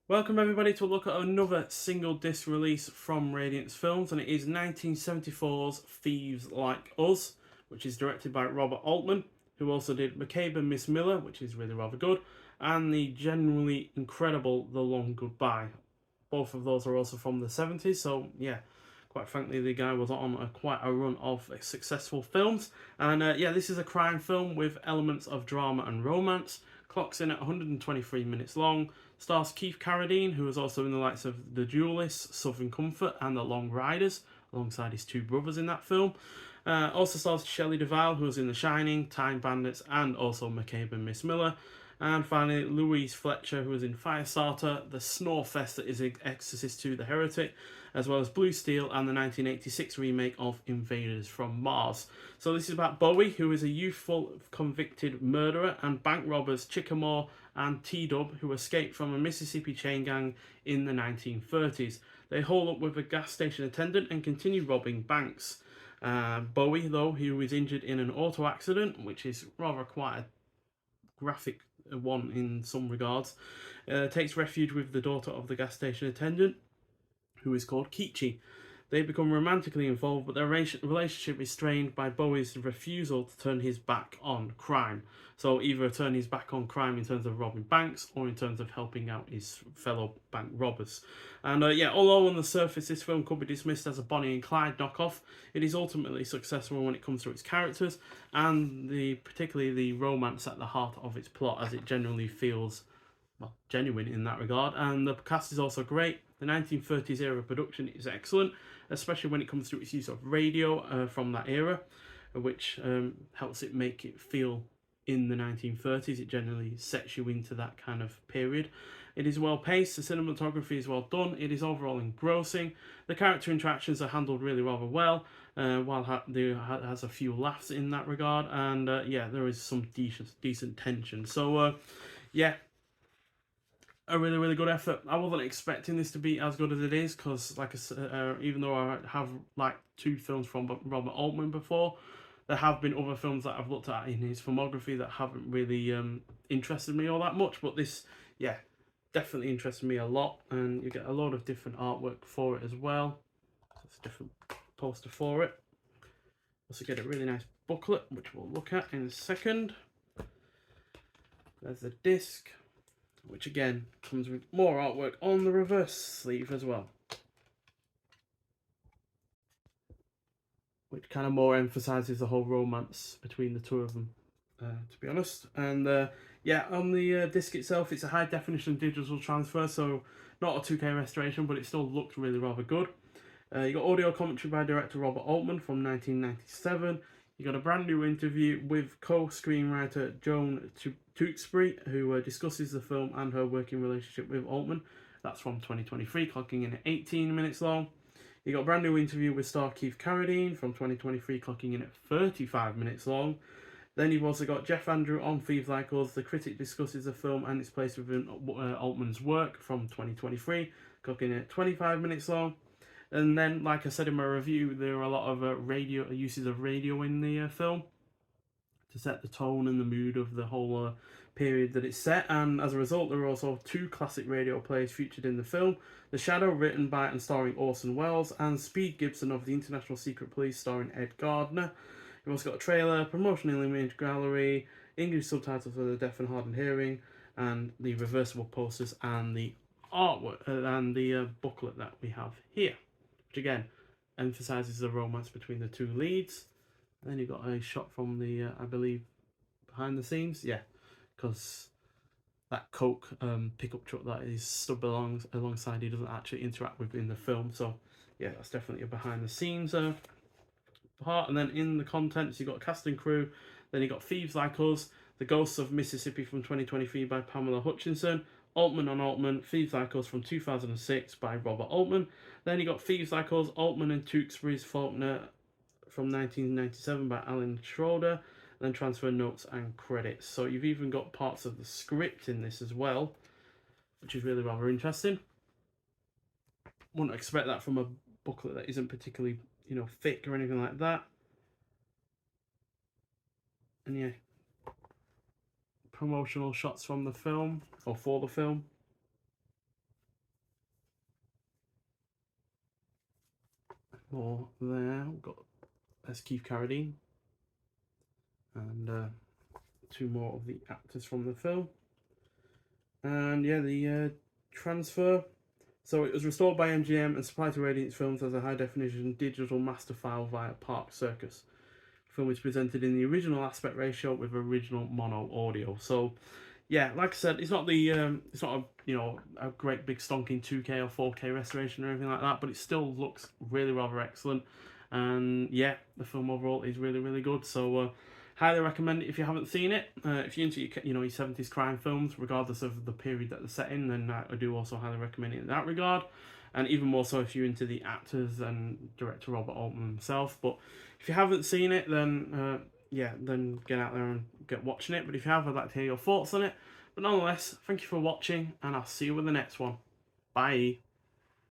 Welcome everybody to a look at another single disc release from Radiance Films, and it is 1974's Thieves Like Us, which is directed by Robert Altman, who also did McCabe and Miss Miller, which is really rather good, and the genuinely incredible The Long Goodbye. Both of those are also from the 70s, so yeah, quite frankly, the guy was on quite a run of successful films. And yeah, this is a crime film with elements of drama and romance. Clocks in at 123 minutes long. Stars Keith Carradine, who was also in the likes of The Duelists, Southern Comfort, and The Long Riders, alongside his two brothers in that film. Also stars Shelley Duvall, who was in The Shining, Time Bandits, and also McCabe and Miss Miller. And finally, Louise Fletcher, who was in Firestarter, The Snorefest that is Exorcist II, The Heretic, as well as Blue Steel and the 1986 remake of Invaders from Mars. So this is about Bowie, who is a youthful convicted murderer, and bank robbers Chickamore and T-Dub, who escaped from a Mississippi chain gang in the 1930s. They haul up with a gas station attendant and continue robbing banks. Bowie, though, who is injured in an auto accident, which is rather quite a graphic one in some regards, takes refuge with the daughter of the gas station attendant, who is called Kichi. They become romantically involved, but their relationship is strained by Bowie's refusal to turn his back on crime. So either turn his back on crime in terms of robbing banks or in terms of helping out his fellow bank robbers. And yeah, although on the surface this film could be dismissed as a Bonnie and Clyde knockoff, it is ultimately successful when it comes to its characters and particularly the romance at the heart of its plot, as it generally feels genuine in that regard. And the cast is also great. The 1930s era production is excellent, especially when it comes to its use of radio from that era, which helps it make it feel in the 1930s. It generally sets you into that kind of period. It is well paced, the cinematography is well done, it is overall engrossing, the character interactions are handled really rather well, while there has a few laughs in that regard, and yeah, there is some decent tension. So yeah, a really good effort. I wasn't expecting this to be as good as it is because, like I said, even though I have like two films from Robert Altman before, there have been other films that I've looked at in his filmography that haven't really interested me all that much. But this, yeah, definitely interested me a lot, and you get a lot of different artwork for it as well. That's a different poster for it. Also get a really nice booklet, which we'll look at in a second. There's the disc, which again comes with more artwork on the reverse sleeve as well, which kind of more emphasizes the whole romance between the two of them, to be honest. And yeah, on the disc itself, it's a high definition digital transfer, so not a 2K restoration, but it still looks really rather good. You got audio commentary by director Robert Altman from 1997. You got a brand new interview with co-screenwriter Joan Tewksbury, who discusses the film and her working relationship with Altman. That's from 2023, clocking in at 18 minutes long. You got a brand new interview with star Keith Carradine from 2023, clocking in at 35 minutes long. Then you've also got Jeff Andrew on Thieves Like Us. The critic discusses the film and its place within Altman's work from 2023, clocking in at 25 minutes long. And then, like I said in my review, there are a lot of radio uses of radio in the film to set the tone and the mood of the whole period that it's set. And as a result, there are also two classic radio plays featured in the film: The Shadow, written by and starring Orson Welles, and Speed Gibson of the International Secret Police, starring Ed Gardner. You've also got a trailer, promotional image gallery, English subtitles for the deaf and hard of hearing, and the reversible posters and the artwork and the booklet that we have here, which again emphasizes the romance between the two leads. And then you've got a shot from the, I believe, behind the scenes. Yeah, because that Coke pickup truck that is stood alongside, he doesn't actually interact with in the film. So yeah, that's definitely a behind the scenes part. And then in the contents, you've got cast and crew. Then you've got Thieves Like Us, The Ghosts of Mississippi from 2023 by Pamela Hutchinson, Altman on Altman, Thieves Like Us from 2006 by Robert Altman. Then you got Thieves Like Us, Altman and Tewksbury's Faulkner from 1997 by Alan Schroeder, and then transfer notes and credits. So you've even got parts of the script in this as well, which is really rather interesting. Wouldn't expect that from a booklet that isn't particularly, thick or anything like that. And yeah, promotional shots from the film, or for the film. more there. We've got there's Keith Carradine, and 2 more of the actors from the film. And yeah, the transfer. So it was restored by MGM and supplied to Radiance Films as a high-definition digital master file via Park Circus. The film is presented in the original aspect ratio with original mono audio. So, yeah, like I said, it's not a great big stonking 2K or 4K restoration or anything like that, but it still looks really rather excellent. And yeah, the film overall is really, really good. So highly recommend it if you haven't seen it. If you're into your 70s crime films, regardless of the period that they're set in, then I do also highly recommend it in that regard. And even more so if you're into the actors and director Robert Altman himself. But if you haven't seen it, then then get out there and get watching it. But if you have, I'd like to hear your thoughts on it. But nonetheless, thank you for watching, and I'll see you with the next one. Bye.